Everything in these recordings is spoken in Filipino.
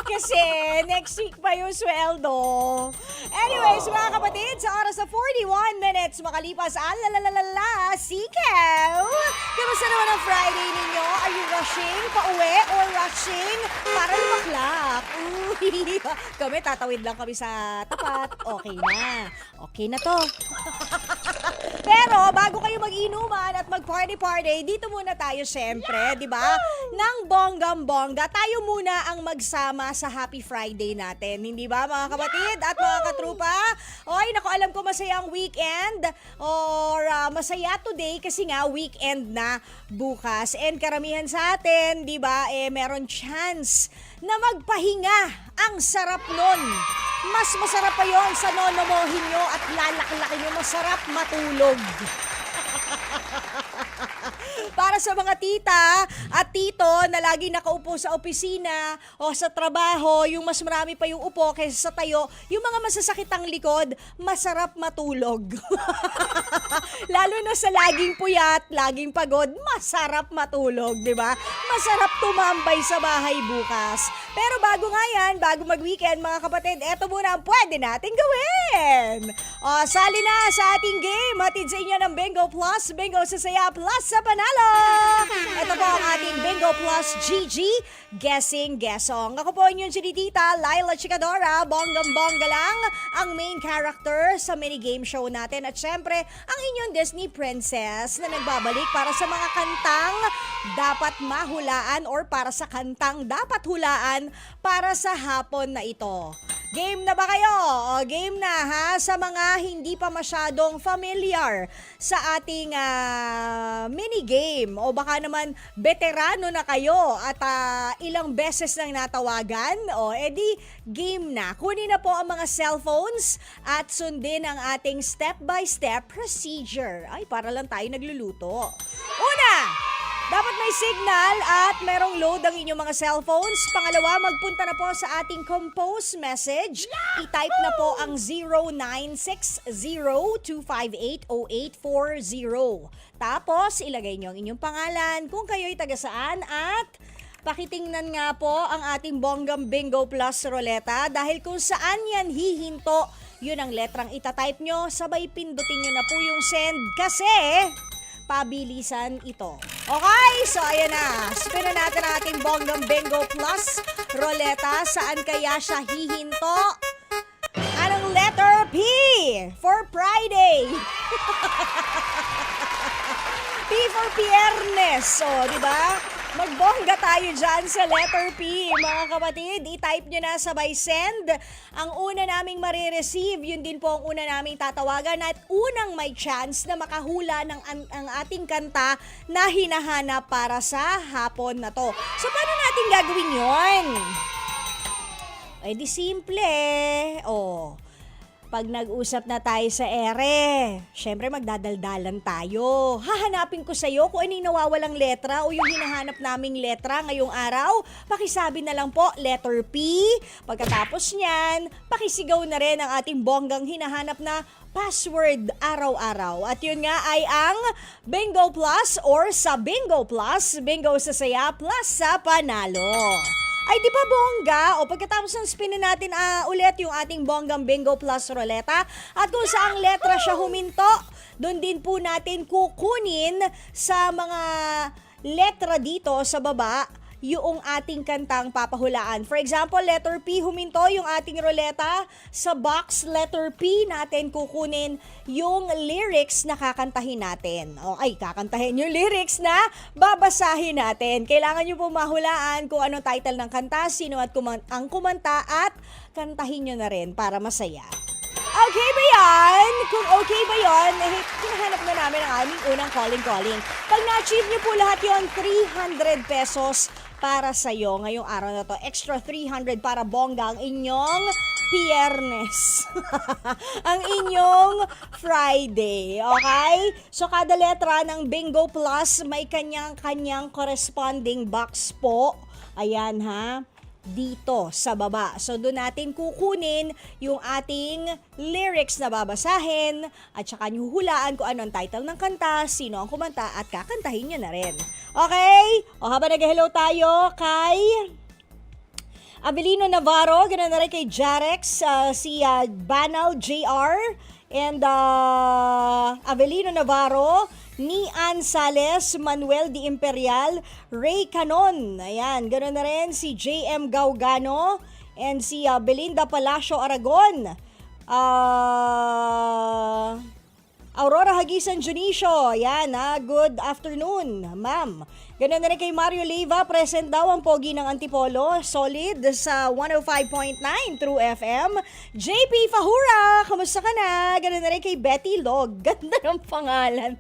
Kasi next week pa yung sweldo. Anyways, mga kapatid, sa oras na 41 minutes makalipas, alalalala, sikaw! Kamusta naman ang Friday ninyo? Are you rushing pauwi or rushing para lumaklak? Uy, kami tatawid lang kami sa tapat. Okay na. Okay na to. Pero bago kayo mag-inuman at mag-party-party, dito muna tayo syempre, di ba? Nang bonggam-bongga, tayo muna ang magsama sa Happy Friday natin. Hindi ba mga kapatid at mga katrupa? Oy, naku, alam ko masayang weekend or masaya today kasi nga weekend na bukas. And karamihan sa atin, di ba, meron chance na magpahinga. Ang sarap nun. Mas masarap pa yon sa nonomohin nyo at lalaki-laki nyo, masarap matulog. Para sa mga tita at tito na lagi nakaupo sa opisina o sa trabaho, yung mas marami pa yung upo kaysa sa tayo, yung mga masasakit ang likod, masarap matulog. Lalo na sa laging puyat, laging pagod, masarap matulog, di ba? Masarap tumambay sa bahay bukas. Pero bago nga yan, bago mag-weekend mga kapatid, eto muna ang pwede natin gawin. O, sali na sa ating game. Hatid sa inyo ng Bingo Plus, Bingo sa Saya Plus sa Panalo. Ito po ang ating Bingo Plus GG Guessing Guessong. Ako po inyong sinitita, Laila Chicadora, bonggang-bongga lang ang main character sa minigame show natin. At syempre, ang inyong Disney princess na nagbabalik para sa mga kantang dapat mahulaan or para sa kantang dapat hulaan para sa hapon na ito. Game na ba kayo? O, game na ha sa mga hindi pa masyadong familiar sa ating mini-game o baka naman veterano na kayo at ilang beses nang natawagan o edi game na. Kunin na po ang mga cellphones at sundin ang ating step-by-step procedure. Ay, para lang tayo nagluluto. Una! Dapat may signal at merong load ang inyong mga cellphones. Pangalawa, magpunta na po sa ating compose message. I-type na po ang 0960-258-0840. Tapos, ilagay nyo ang inyong pangalan, kung kayo'y taga saan at pakitingnan nga po ang ating Bonggam Bingo Plus Roleta dahil kung saan yan hihinto, yun ang letrang itatype nyo. Sabay pindutin nyo na po yung send kasi pabilisan ito. Okay, so ayan na. Spin na natin ang ating Bonggam Bingo Plus Roleta. Saan kaya siya hihinto? Anong letter P for Friday? P for Piernes. So, di ba? Magbongga tayo dyan sa letter P, mga kapatid. I-type nyo na sabay send. Ang una naming marireceive, yun din po ang una naming tatawagan at unang may chance na makahula ng ang ating kanta na hinahanap para sa hapon na to. So, paano natin gagawin yun? Eh di simple. Pag nag-usap na tayo sa ere, syempre magdadaldalan tayo. Hahanapin ko sa'yo kung ano yung nawawalang letra o yung hinahanap naming letra ngayong araw. Pakisabi na lang po, letter P. Pagkatapos niyan, pakisigaw na rin ang ating bonggang hinahanap na password araw-araw. At yun nga ay ang Bingo Plus or sa Bingo Plus, Bingo sa Saya Plus sa Panalo. Ay di ba bongga? O pagkatapos ng spin natin ulit yung ating Bonggam Bingo Plus Roleta at kung saang letra siya huminto, doon din po natin kukunin sa mga letra dito sa baba yung ating kantang papahulaan. For example, letter P huminto yung ating roleta. Sa box letter P natin kukunin yung lyrics na kakantahin natin. Kakantahin yung lyrics na babasahin natin. Kailangan nyo po mahulaan kung anong title ng kanta, sino at ang kumanta at kantahin nyo na rin para masaya. Okay ba yan? Kung okay ba yan, hinahanap na namin ang aming unang calling. Pag na-achieve nyo po lahat yon, 300 pesos para sa'yo ngayong araw na to. Extra 300 para bongga ang inyong Piernes. Ang inyong Friday. Okay? So, kada letra ng Bingo Plus may kanyang-kanyang corresponding box po. Ayan ha. Dito sa baba. So, doon natin kukunin yung ating lyrics na babasahin at saka nyo hulaan kung ano ang title ng kanta, sino ang kumanta at kakantahin nyo na rin. Okay? O habang nag-hello tayo kay Avelino Navarro, ganoon na rin kay Jarex, si Banal JR, and Avelino Navarro, ni Ann Sales, Manuel Di Imperial, Ray Canon, ayan, ganoon na rin si JM Gaugano, and si Belinda Palacio Aragon, Aurora Hagisan Junicio, yan good afternoon, ma'am. Ganun na rin kay Mario Leyva, present daw ang pogi ng Antipolo, solid sa 105.9 True FM. JP Fahura, kamusta ka na? Ganun na rin kay Betty Log, ganda ng pangalan.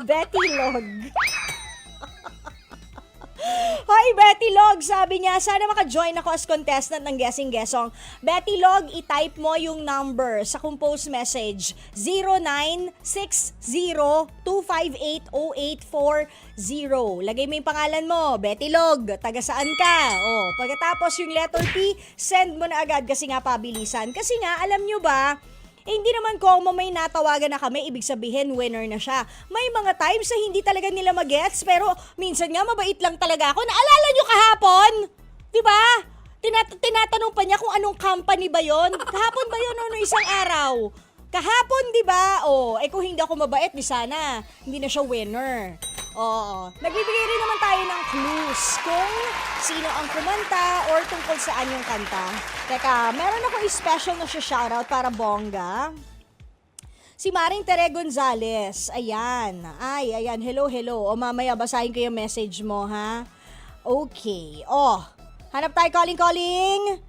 Betty Log. Hi Betty Log, sabi niya, sana maka-join ako as contestant ng Guessing Guessong. Betty Log, i-type mo yung number sa compose message 0960-258-0840. Lagay mo yung pangalan mo, Betty Log, taga saan ka? Pagkatapos yung letter P, send mo na agad kasi nga pabilisan. Kasi nga, alam nyo ba, hindi naman kung may natawagan na kami, ibig sabihin winner na siya. May mga times na hindi talaga nila magets, pero minsan nga mabait lang talaga ako. Naalala nyo kahapon? Diba? Tinatanong pa niya kung anong company ba yon. Kahapon ba yun o isang araw? Kahapon, diba? Kung hindi ako mabait, di sana. Hindi na siya winner. Oo. Nagbibigay rin naman tayo ng clues kung sino ang kumanta or tungkol saan yung kanta. Teka, meron akong special na siya shoutout para bongga. Si Maring Tere Gonzales. Ayan. Ayan. Hello. Mamaya basahin ko yung message mo, ha? Okay. Hanap tayo calling.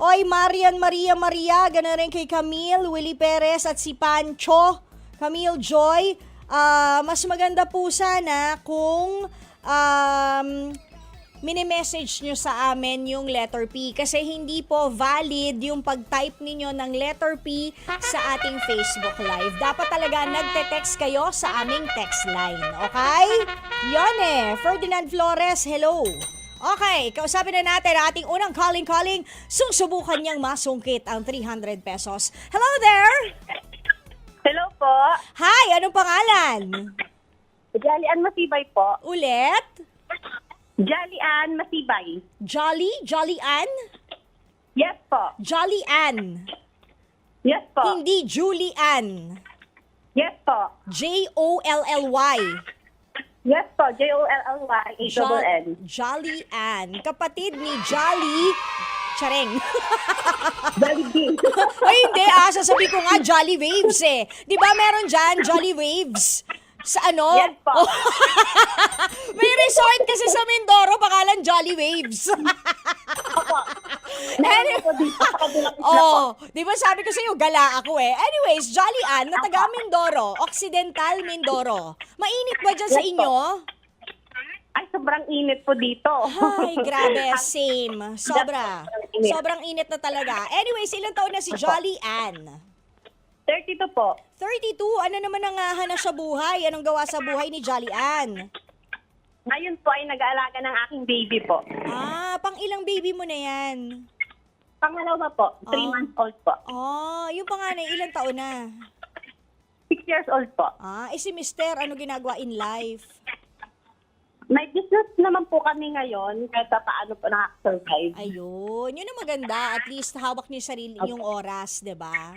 Oy, Marian Maria. Gano'n rin kay Camille, Willie Perez at si Pancho. Camille Joy. Mas maganda po sana kung mini-message nyo sa amin yung letter P kasi hindi po valid yung pag-type ninyo ng letter P sa ating Facebook Live. Dapat talaga nagte-text kayo sa aming text line. Okay? Yon Ferdinand Flores, hello. Okay, kausapin na natin ang ating unang calling. Susubukan niyang masungkit ang 300 pesos. Hello there! Hello po. Hi, anong pangalan? Jolly Ann Masibay po. Ulit? Jolly Ann Masibay. Jolly Ann? Yes po. Jolly Ann. Yes po. Hindi Julie Ann. Yes po. Jolly. Yes po. Jolly. Jolly Ann. Kapatid ni Jolly Chareng. Jolly Bean. Ay, hindi sasabi ko nga Jolly Waves Di ba meron dyan, Jolly Waves? Sa ano? Yes po. May resort kasi sa Mindoro, pangalan Jolly Waves. Opo. Meron po dito sa kabilang isla po. Di ba sabi ko sa'yo, gala ako Anyways, Jolly Ann, na taga Mindoro, Occidental Mindoro. Mainit ba dyan sa Yes po. inyo? Ay, sobrang init po dito. Ay, grabe, same. Sobrang init na talaga. Anyways, ilang taon na si Jolly Ann? 32 po. 32, ano naman ang hanas sa buhay? Anong gawa sa buhay ni Jolly Ann? Ngayon po ay nag-aalaga ng aking baby po. Pang ilang baby mo na yan? Pangalawa po. 3 months old po. Yung panganay, ilang taon na? 6 years old po. Si Mister, ano ginagawa in life? May business naman po kami ngayon kahit paano po nakaka-survive. Ayun, yun ang maganda. At least hawak niyo sarili yung oras, di ba?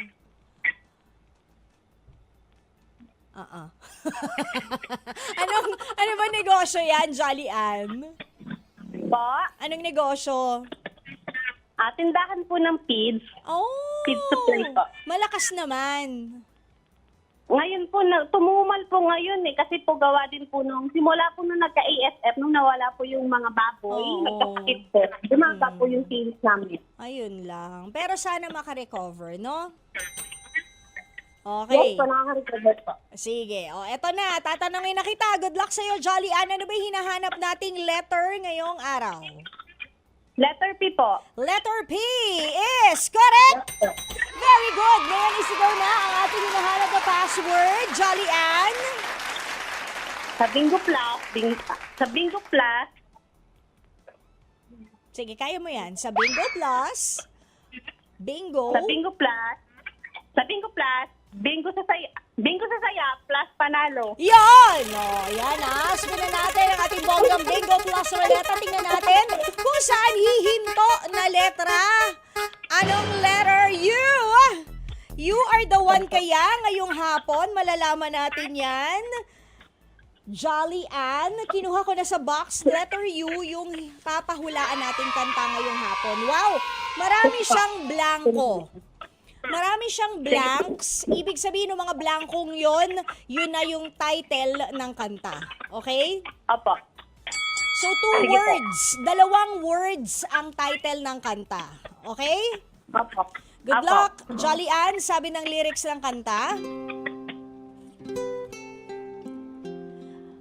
Ano ba negosyo yan, Jolly Ann? Po? Anong negosyo? Tindahan po ng feeds. Feed supply po. Malakas naman. Ngayon po, tumumal po ngayon kasi po gawa din po simula po nung nagka-ASF, nung nawala po yung mga baboy, nagkasakit po. Dumaga po yung sales namin. Ayun lang. Pero sana makarecover, no? Okay. Yes po, nakaka-recover po. Sige. Eto na. Tatanungin na kita. Good luck sa'yo, Jolly Ann. Ano ba yung hinahanap nating letter ngayong araw? Letter P po. Letter P is correct! Yes, po. Very good. Ngayon isigaw na ang ating hinahanap na password, Jolly Ann. Sa Bingo Plus, Sige, kaya mo yan. Sa Bingo Plus. Bingo. sa Bingo Plus, Bingo sa saya plus panalo. Yan! Yan Sabihin na natin ang ating bonggang Bingo Plus Roleta. Tingnan natin kung saan po na letra. Anong letter U? You are the one kaya ngayong hapon. Malalaman natin yan. Jolly Ann, kinuha ko na sa box. Letter U, yung papahulaan natin kanta ngayong hapon. Wow! Marami siyang blanco. Marami siyang blanks. Ibig sabihin ng mga blankong yun na yung title ng kanta. Okay? Opo. So, 2 words. 2 words ang title ng kanta. Okay? Opo. Good Opo. luck, Jolly Ann. Sabi ng lyrics ng kanta.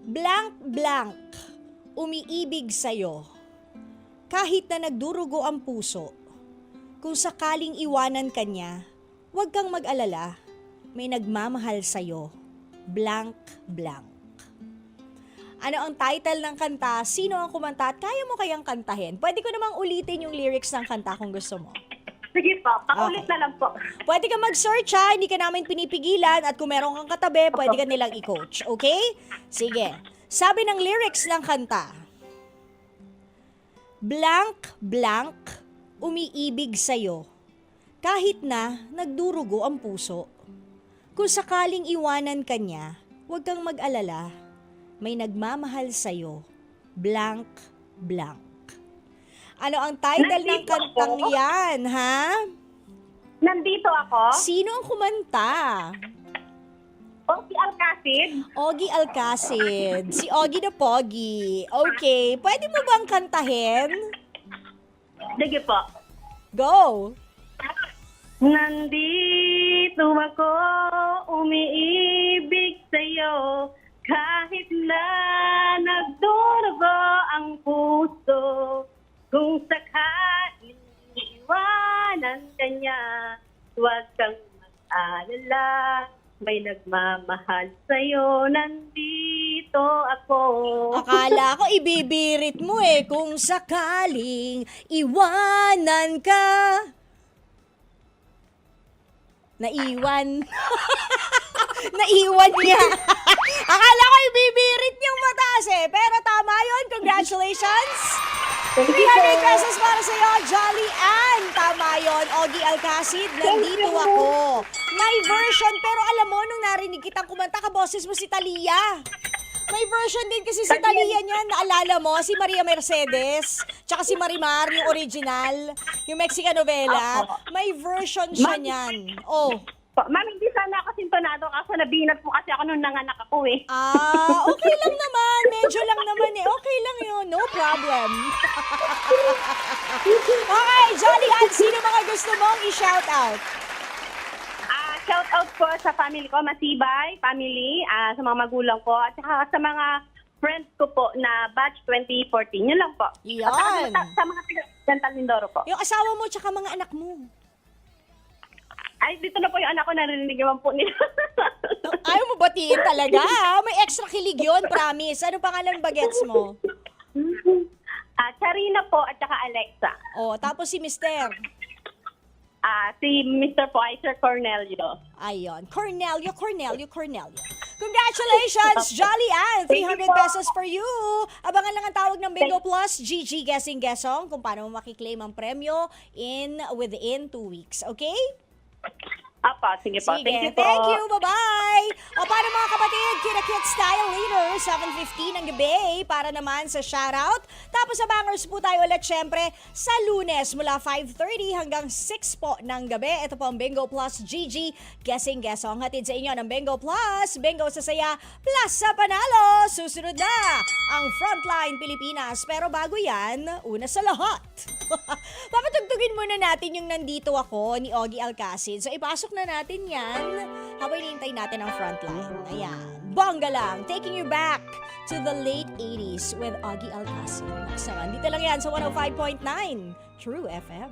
Blank, blank, umiibig sa'yo. Kahit na nagdurugo ang puso, kung sakaling iwanan ka niya, huwag kang mag-alala, may nagmamahal sa'yo. Blank, blank. Ano ang title ng kanta? Sino ang kumanta? At kaya mo kayang kantahin? Pwede ko namang ulitin yung lyrics ng kanta kung gusto mo. Sige po, paulit Okay. na lang po. Pwede ka mag-search ha, hindi ka namin pinipigilan at kung meron kang katabi, pwede ka nilang i-coach. Okay? Sige. Sabi ng lyrics ng kanta, blank, blank, umiibig sa'yo. Kahit na nagdurugo ang puso. Kung sakaling iwanan ka niya, huwag kang mag-alala. May nagmamahal sa'yo. Blank, blank. Ano ang title ng Nandito kantang ako. yan, ha? Nandito ako. Sino ang kumanta? O si Alcacid. Ogie Alcacid. Si Ogie na Pogi. Okay, pwede mo bang kantahin? Sige po. Go! Nandito ako, umiibig sa'yo, kahit na nagdurugo ang puso. Kung sakaling iwanan ka niya, huwag kang mag-alala, may nagmamahal sa'yo, nandito ako. Akala ko ibibirit mo eh kung sakaling iwanan ka. Naiwan. Naiwan niya. Akala ko ibibirit niyang mataas eh. Pero tama yun. Congratulations. 300 pesos para sa'yo, Jolly Ann. Tama yun. Ogie Alcacid, nandito ako. May version, pero alam mo, nung narinig kitang kumanta, kaboses mo si Talia. May version din kasi si Talia niyan. Naalala mo, si Maria Mercedes, tsaka si Marimar, yung original, yung Mexican novela. May version siya niyan. Oh. Ma'am, hindi sana ako sintonado kaso nabinat po kasi ako nung nanganak ako eh. Ah, okay lang naman. Medyo lang naman eh. Okay lang yun. No problem. Okay, Jolly Ann, sino mga gusto mong i-shout out? Shout out po sa family ko, Masibay family, sa mga magulang ko, at saka sa mga friends ko po na batch 2014. Yun lang po. Yan. At sa mga taga-Dental Mindoro po. Yung asawa mo tsaka mga anak mo. Ay, dito na po yung anak ko, narinig naman po nila. Ayaw mo batiin talaga, ha? May extra kilig yun, promise. Ano pangalan bagets mo? Charina po at saka Alexa. Oh, tapos si Mister. Si Mr. po ay Sir Cornelio. Ayun. Cornelio. Congratulations, Jolly Ann! 300 pesos for you! Abangan lang ang tawag ng Bingo Plus, GG Guessing Guessong, kung paano mo makiklaim ang premyo within 2 weeks. Okay? Apa, sige po. Sige, Thank you po. thank you. Bye-bye. O paano mga kapatid, Kita-Kit Style later, 7:15 ng gabi para naman sa shoutout. Tapos sa bangers po tayo ulit syempre sa Lunes mula 5:30 hanggang 6 po ng gabi. Ito po ang Bingo Plus GG Guessing Guessong. Hatid sa inyo ng Bingo Plus, Bingo sa saya, plus sa panalo. Susunod na ang Frontline Pilipinas. Pero bago yan, una sa lahat. Papatugtugin muna natin yung Nandito Ako ni Ogie Alcacid. So ipasok na natin yan habang hinihintay natin ang Frontline. Ayan. Bongga lang. Taking you back to the late 80s with Ogie Alcacid. Next naman, dito lang yan sa 105.9 True FM.